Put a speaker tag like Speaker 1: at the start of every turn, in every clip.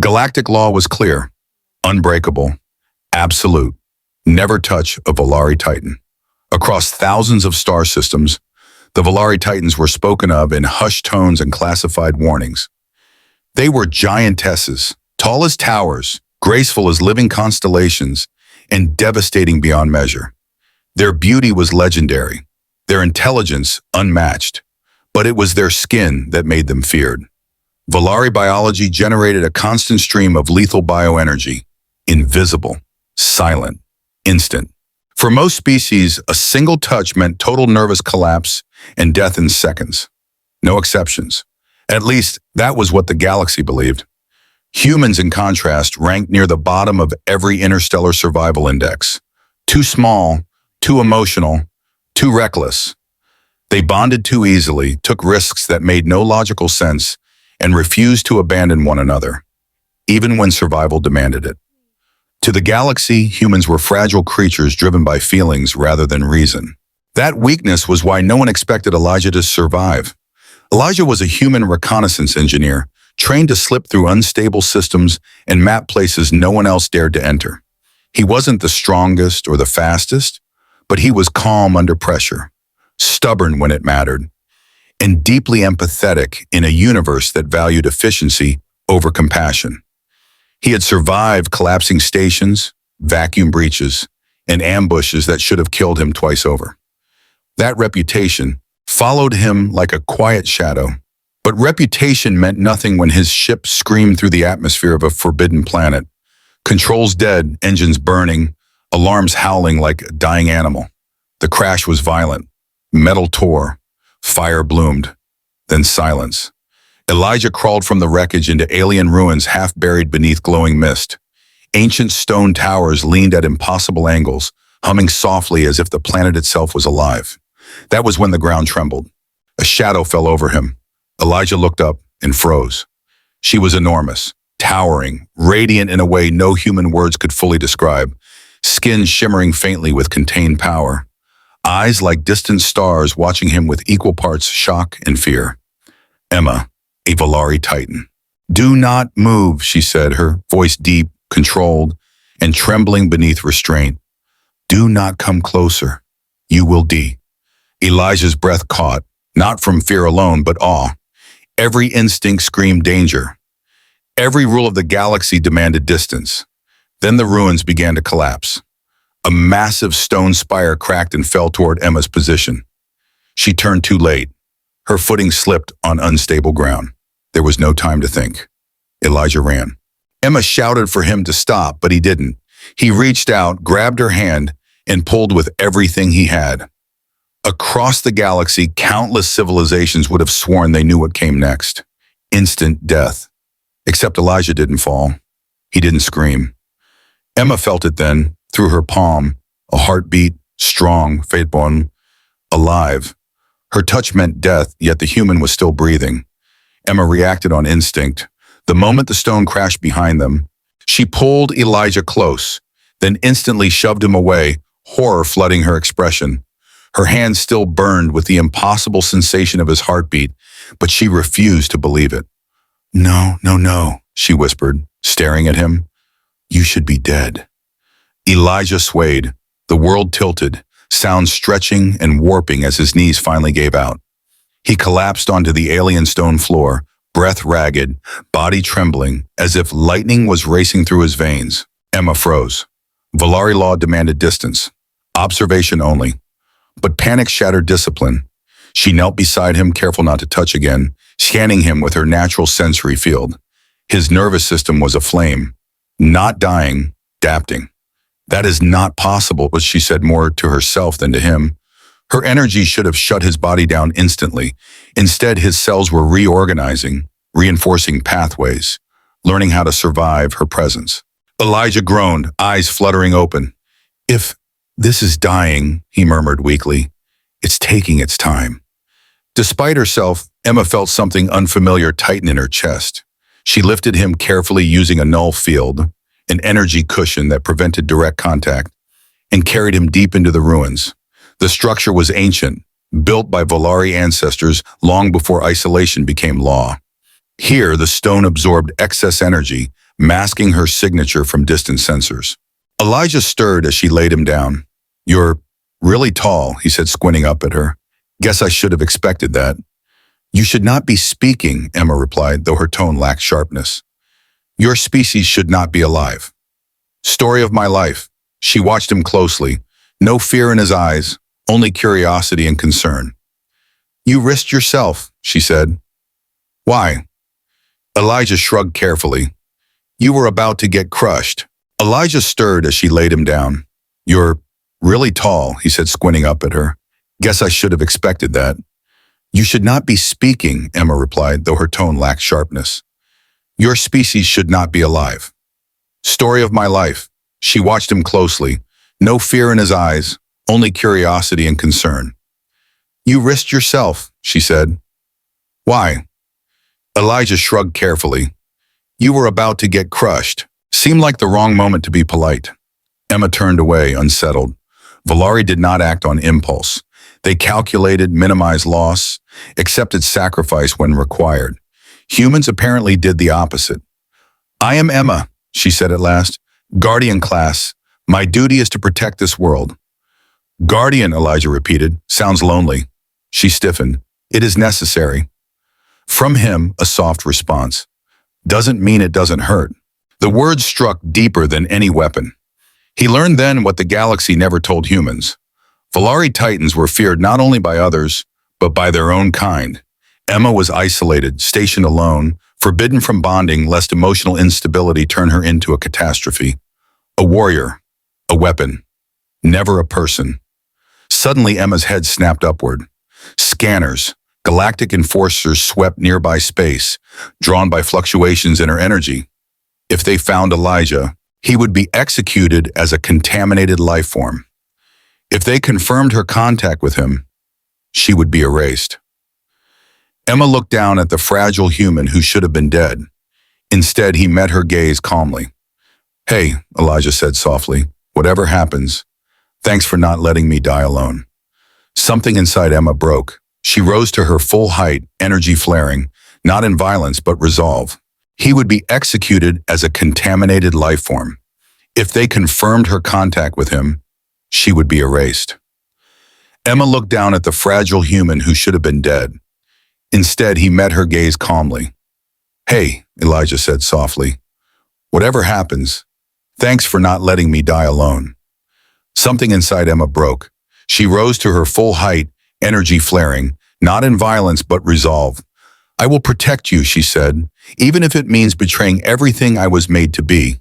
Speaker 1: Galactic law was clear, unbreakable, absolute. Never touch a Volari Titan. Across thousands of star systems, the Volari Titans were spoken of in hushed tones and classified warnings. They were giantesses, tall as towers, graceful as living constellations, and devastating beyond measure. Their beauty was legendary, their intelligence unmatched, but it was their skin that made them feared. Volari biology generated a constant stream of lethal bioenergy, invisible, silent, instant. For most species, a single touch meant total nervous collapse and death in seconds. No exceptions. At least, that was what the galaxy believed. Humans, in contrast, ranked near the bottom of every interstellar survival index. Too small, too emotional, too reckless. They bonded too easily, took risks that made no logical sense, and refused to abandon one another, even when survival demanded it. To the galaxy, humans were fragile creatures driven by feelings rather than reason. That weakness was why no one expected Elijah to survive. Elijah was a human reconnaissance engineer, trained to slip through unstable systems and map places no one else dared to enter. He wasn't the strongest or the fastest, but he was calm under pressure, stubborn when it mattered, and deeply empathetic in a universe that valued efficiency over compassion. He had survived collapsing stations, vacuum breaches, and ambushes that should have killed him twice over. That reputation followed him like a quiet shadow. But reputation meant nothing when his ship screamed through the atmosphere of a forbidden planet. Controls dead, engines burning, alarms howling like a dying animal. The crash was violent. Metal tore. Fire bloomed. Then silence. Elijah crawled from the wreckage into alien ruins half buried beneath glowing mist. Ancient stone towers leaned at impossible angles, humming softly as if the planet itself was alive. That was when the ground trembled. A shadow fell over him. Elijah looked up and froze. She was enormous, towering, radiant in a way no human words could fully describe, skin shimmering faintly with contained power, eyes like distant stars watching him with equal parts shock and fear. Emma, a Volari Titan. "Do not move," she said, her voice deep, controlled, and trembling beneath restraint. "Do not come closer. You will die." Elijah's breath caught, not from fear alone, but awe. Every instinct screamed danger. Every rule of the galaxy demanded distance. Then the ruins began to collapse. A massive stone spire cracked and fell toward Emma's position. She turned too late. Her footing slipped on unstable ground. There was no time to think. Elijah ran. Emma shouted for him to stop, but he didn't. He reached out, grabbed her hand, and pulled with everything he had. Across the galaxy, countless civilizations would have sworn they knew what came next. Instant death. Except Elijah didn't fall. He didn't scream. Emma felt it then, through her palm, a heartbeat, strong, faithful, alive. Her touch meant death, yet the human was still breathing. Emma reacted on instinct. The moment the stone crashed behind them, she pulled Elijah close, then instantly shoved him away, horror flooding her expression. Her hand still burned with the impossible sensation of his heartbeat, but she refused to believe it. "No, no, no," she whispered, staring at him. "You should be dead." Elijah swayed. The world tilted, sound stretching and warping as his knees finally gave out. He collapsed onto the alien stone floor, breath ragged, body trembling, as if lightning was racing through his veins. Emma froze. Volari law demanded distance. Observation only. But panic shattered discipline. She knelt beside him, careful not to touch again, scanning him with her natural sensory field. His nervous system was aflame. Not dying, adapting. "That is not possible," but she said more to herself than to him. Her energy should have shut his body down instantly. Instead, his cells were reorganizing, reinforcing pathways, learning how to survive her presence. Elijah groaned, eyes fluttering open. "If this is dying," he murmured weakly, "it's taking its time." Despite herself, Emma felt something unfamiliar tighten in her chest. She lifted him carefully using a null field, an energy cushion that prevented direct contact, and carried him deep into the ruins. The structure was ancient, built by Volari ancestors long before isolation became law. Here, the stone absorbed excess energy, masking her signature from distant sensors. Elijah stirred as she laid him down. "You're really tall," he said, squinting up at her. "Guess I should have expected that." "You should not be speaking," Emma replied, though her tone lacked sharpness. "Your species should not be alive." "Story of my life." She watched him closely. No fear in his eyes, only curiosity and concern. "You risked yourself," she said. "Why?" Elijah shrugged carefully. "You were about to get crushed." Elijah stirred as she laid him down. "You're really tall," he said, squinting up at her. "Guess I should have expected that." "You should not be speaking," Emma replied, though her tone lacked sharpness. "Your species should not be alive." "Story of my life." She watched him closely. No fear in his eyes, only curiosity and concern. "You risked yourself," she said. "Why?" Elijah shrugged carefully. "You were about to get crushed." Seemed like the wrong moment to be polite. Emma turned away, unsettled. Volari did not act on impulse. They calculated, minimized loss, accepted sacrifice when required. Humans apparently did the opposite. "I am Emma," she said at last. "Guardian class. My duty is to protect this world." "Guardian," Elijah repeated. "Sounds lonely." She stiffened. "It is necessary." From him, a soft response. "Doesn't mean it doesn't hurt." The words struck deeper than any weapon. He learned then what the galaxy never told humans. Volari Titans were feared not only by others, but by their own kind. Emma was isolated, stationed alone, forbidden from bonding lest emotional instability turn her into a catastrophe. A warrior, a weapon, never a person. Suddenly Emma's head snapped upward. Scanners, galactic enforcers swept nearby space, drawn by fluctuations in her energy. If they found Elijah, he would be executed as a contaminated life form. If they confirmed her contact with him, she would be erased. Emma looked down at the fragile human who should have been dead. Instead, he met her gaze calmly. "Hey," Elijah said softly, "whatever happens, thanks for not letting me die alone." Something inside Emma broke. She rose to her full height, energy flaring, not in violence but resolve. He would be executed as a contaminated life form. If they confirmed her contact with him, she would be erased. Emma looked down at the fragile human who should have been dead. Instead, he met her gaze calmly. "Hey," Elijah said softly, "whatever happens, thanks for not letting me die alone." Something inside Emma broke. She rose to her full height, energy flaring, not in violence but resolve. "I will protect you," she said, "even if it means betraying everything I was made to be."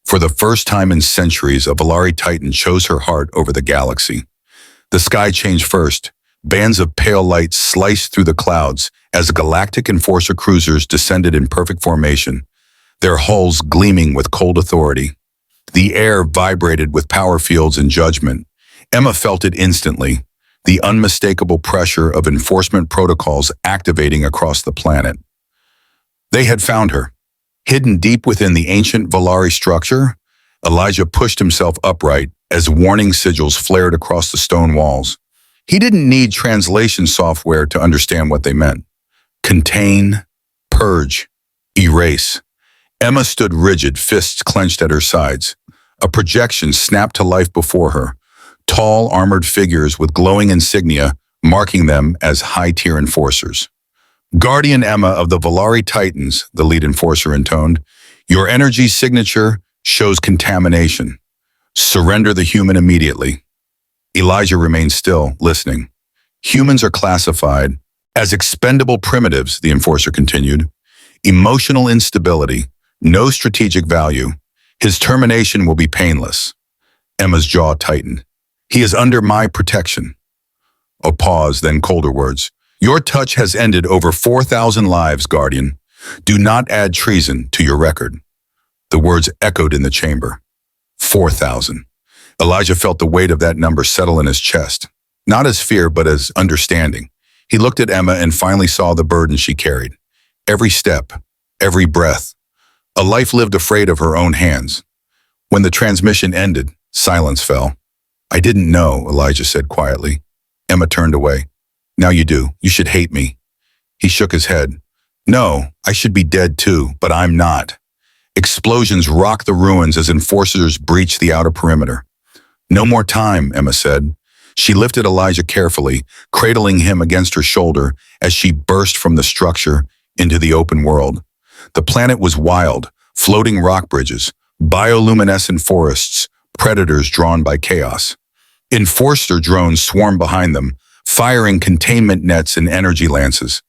Speaker 1: For the first time in centuries, a Volari Titan chose her heart over the galaxy. The sky changed first. Bands of pale light sliced through the clouds as galactic enforcer cruisers descended in perfect formation, their hulls gleaming with cold authority. The air vibrated with power fields and judgment. Emma felt it instantly, the unmistakable pressure of enforcement protocols activating across the planet. They had found her. Hidden deep within the ancient Volari structure, Elijah pushed himself upright as warning sigils flared across the stone walls. He didn't need translation software to understand what they meant. Contain, purge, erase. Emma stood rigid, fists clenched at her sides. A projection snapped to life before her. Tall, armored figures with glowing insignia marking them as high-tier enforcers. "Guardian Emma of the Volari Titans," the lead enforcer intoned. "Your energy signature shows contamination. Surrender the human immediately." Elijah remained still, listening. "Humans are classified as expendable primitives," the enforcer continued. "Emotional instability, no strategic value. His termination will be painless." Emma's jaw tightened. "He is under my protection." A pause, then colder words. "Your touch has ended over 4,000 lives, Guardian. Do not add treason to your record." The words echoed in the chamber. 4,000. Elijah felt the weight of that number settle in his chest. Not as fear, but as understanding. He looked at Emma and finally saw the burden she carried. Every step, every breath. A life lived afraid of her own hands. When the transmission ended, silence fell. "I didn't know," Elijah said quietly. Emma turned away. "Now you do. You should hate me." He shook his head. "No, I should be dead too, but I'm not." Explosions rocked the ruins as enforcers breached the outer perimeter. "No more time," Emma said. She lifted Elijah carefully, cradling him against her shoulder as she burst from the structure into the open world. The planet was wild, floating rock bridges, bioluminescent forests, predators drawn by chaos. Enforcer drones swarmed behind them, firing containment nets and energy lances.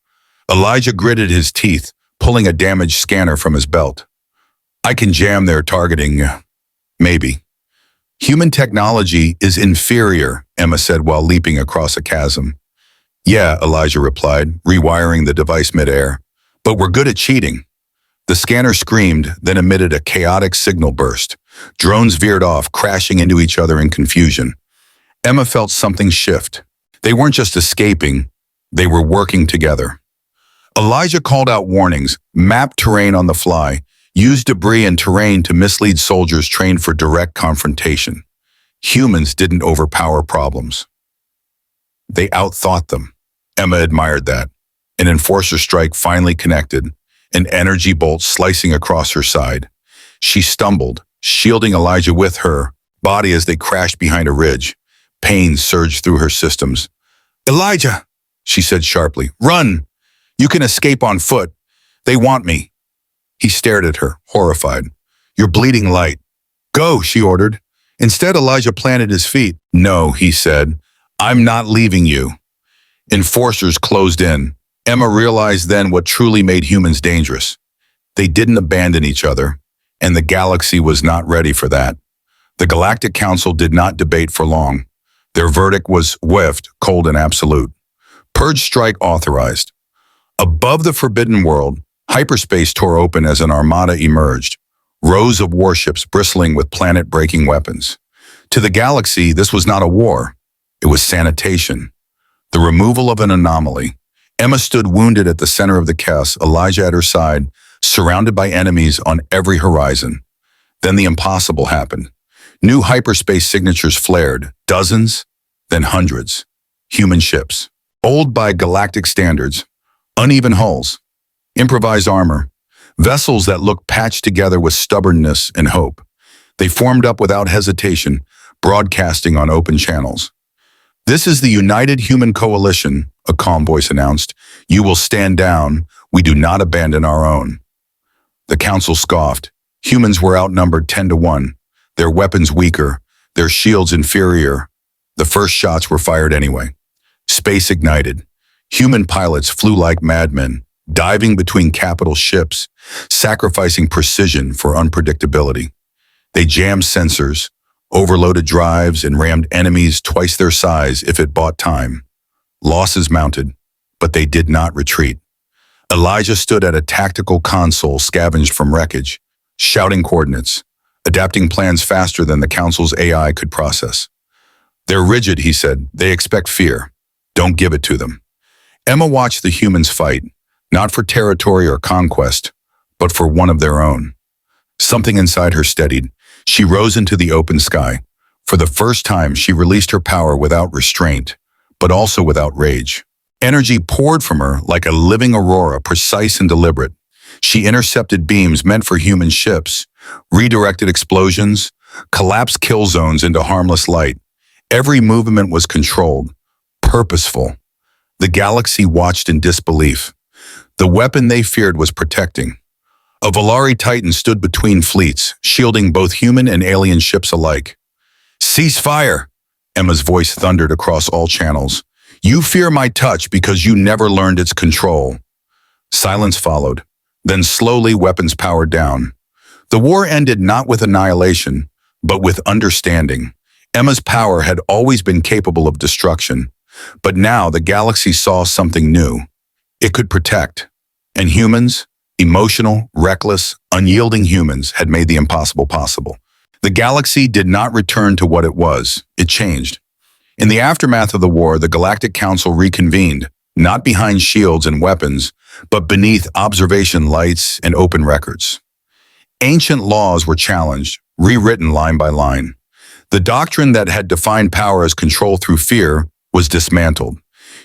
Speaker 1: Elijah gritted his teeth, pulling a damaged scanner from his belt. "I can jam their targeting, maybe." "Human technology is inferior," Emma said while leaping across a chasm. "Yeah," Elijah replied, rewiring the device midair. "But we're good at cheating." The scanner screamed, then emitted a chaotic signal burst. Drones veered off, crashing into each other in confusion. Emma felt something shift. They weren't just escaping, they were working together. Elijah called out warnings, mapped terrain on the fly, used debris and terrain to mislead soldiers trained for direct confrontation. Humans didn't overpower problems. They outthought them. Emma admired that. An enforcer strike finally connected, an energy bolt slicing across her side. She stumbled, shielding Elijah with her body as they crashed behind a ridge. Pain surged through her systems. "Elijah," she said sharply, "run! You can escape on foot. They want me." He stared at her, horrified. "You're bleeding light." "Go," she ordered. Instead, Elijah planted his feet. "No," he said, "I'm not leaving you." Enforcers closed in. Emma realized then what truly made humans dangerous. They didn't abandon each other, and the galaxy was not ready for that. The Galactic Council did not debate for long. Their verdict was swift, cold, and absolute. Purge strike authorized. Above the Forbidden World, hyperspace tore open as an armada emerged, rows of warships bristling with planet-breaking weapons. To the galaxy, this was not a war. It was sanitation. The removal of an anomaly. Emma stood wounded at the center of the chaos, Elijah at her side, surrounded by enemies on every horizon. Then the impossible happened. New hyperspace signatures flared, dozens, then hundreds. Human ships, old by galactic standards, uneven hulls, improvised armor, vessels that looked patched together with stubbornness and hope. They formed up without hesitation, broadcasting on open channels. "This is the United Human Coalition," a calm voice announced. "You will stand down. We do not abandon our own." The council scoffed. Humans were outnumbered 10-1, their weapons weaker, their shields inferior. The first shots were fired anyway. Space ignited. Human pilots flew like madmen, diving between capital ships, sacrificing precision for unpredictability. They jammed sensors, overloaded drives, and rammed enemies twice their size if it bought time. Losses mounted, but they did not retreat. Elijah stood at a tactical console scavenged from wreckage, shouting coordinates, adapting plans faster than the Council's AI could process. "They're rigid," he said. "They expect fear. Don't give it to them." Emma watched the humans fight, not for territory or conquest, but for one of their own. Something inside her steadied. She rose into the open sky. For the first time, she released her power without restraint, but also without rage. Energy poured from her like a living aurora, precise and deliberate. She intercepted beams meant for human ships, redirected explosions, collapsed kill zones into harmless light. Every movement was controlled, purposeful. The galaxy watched in disbelief. The weapon they feared was protecting. A Volari Titan stood between fleets, shielding both human and alien ships alike. "Cease fire!" Emma's voice thundered across all channels. "You fear my touch because you never learned its control." Silence followed. Then slowly weapons powered down. The war ended not with annihilation, but with understanding. Emma's power had always been capable of destruction, but now the galaxy saw something new. It could protect. And humans, emotional, reckless, unyielding humans, had made the impossible possible. The galaxy did not return to what it was. It changed. In the aftermath of the war, the Galactic Council reconvened, not behind shields and weapons, but beneath observation lights and open records. Ancient laws were challenged, rewritten line by line. The doctrine that had defined power as control through fear was dismantled.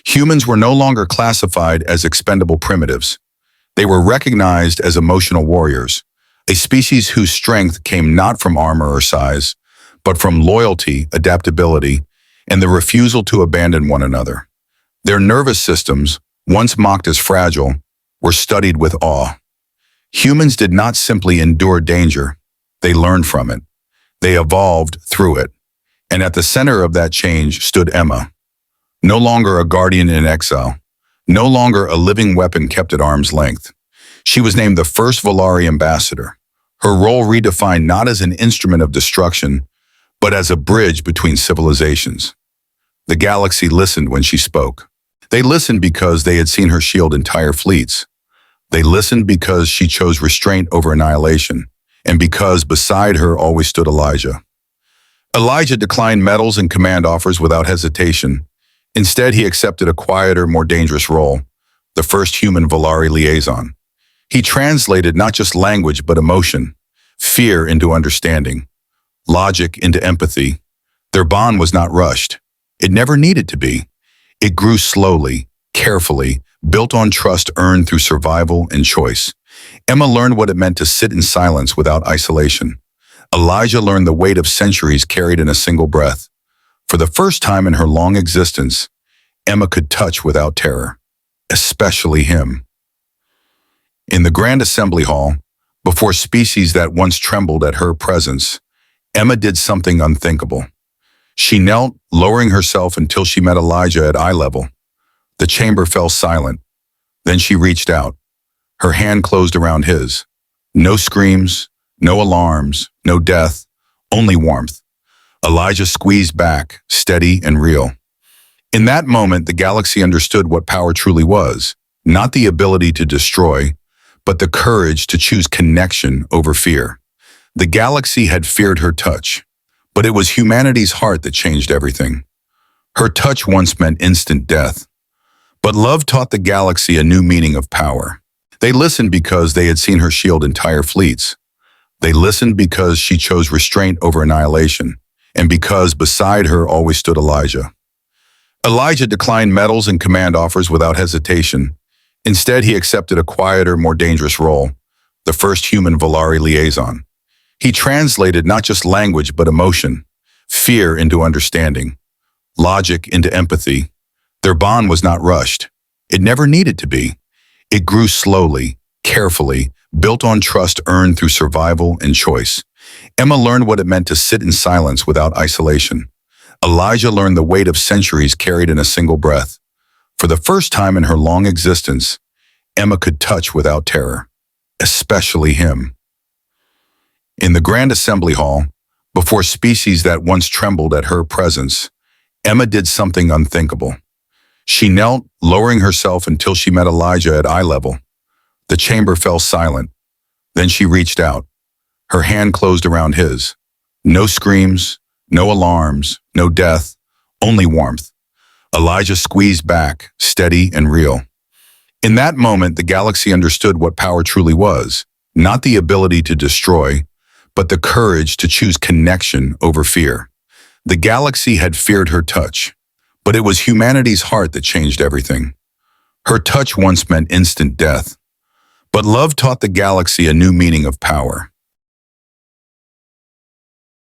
Speaker 1: Humans were no longer classified as expendable primitives. They were recognized as emotional warriors, a species whose strength came not from armor or size, but from loyalty, adaptability, and the refusal to abandon one another. Their nervous systems, once mocked as fragile, were studied with awe. Humans did not simply endure danger, they learned from it. They evolved through it. And at the center of that change stood Emma, no longer a guardian in exile, no longer a living weapon kept at arm's length. She was named the first Volari ambassador, her role redefined not as an instrument of destruction, but as a bridge between civilizations. The galaxy listened when she spoke. They listened because they had seen her shield entire fleets. They listened because she chose restraint over annihilation, and because beside her always stood Elijah. Elijah declined medals and command offers without hesitation. Instead, he accepted a quieter, more dangerous role, the first human Volari liaison. He translated not just language but emotion, fear into understanding, logic into empathy. Their bond was not rushed. It never needed to be. It grew slowly, carefully, built on trust earned through survival and choice. Emma learned what it meant to sit in silence without isolation. Elijah learned the weight of centuries carried in a single breath. For the first time in her long existence, Emma could touch without terror, especially him. In the Grand Assembly Hall, before species that once trembled at her presence, Emma did something unthinkable. She knelt, lowering herself until she met Elijah at eye level. The chamber fell silent. Then she reached out. Her hand closed around his. No screams, no alarms, no death, only warmth. Elijah squeezed back, steady and real. In that moment, the galaxy understood what power truly was, not the ability to destroy, but the courage to choose connection over fear. The galaxy had feared her touch, but it was humanity's heart that changed everything. Her touch once meant instant death, but love taught the galaxy a new meaning of power. They listened because they had seen her shield entire fleets. They listened because she chose restraint over annihilation, and because beside her always stood Elijah. Elijah declined medals and command offers without hesitation. Instead, he accepted a quieter, more dangerous role, the first human Volari liaison. He translated not just language but emotion, fear into understanding, logic into empathy. Their bond was not rushed. It never needed to be. It grew slowly, carefully, built on trust earned through survival and choice. Emma learned what it meant to sit in silence without isolation. Elijah learned the weight of centuries carried in a single breath. For the first time in her long existence, Emma could touch without terror, especially him. In the Grand Assembly Hall, before species that once trembled at her presence, Emma did something unthinkable. She knelt, lowering herself until she met Elijah at eye level. The chamber fell silent. Then she reached out. Her hand closed around his. No screams, no alarms, no death, only warmth. Elijah squeezed back, steady and real. In that moment, the galaxy understood what power truly was, not the ability to destroy, but the courage to choose connection over fear. The galaxy had feared her touch, but it was humanity's heart that changed everything. Her touch once meant instant death, but love taught the galaxy a new meaning of power.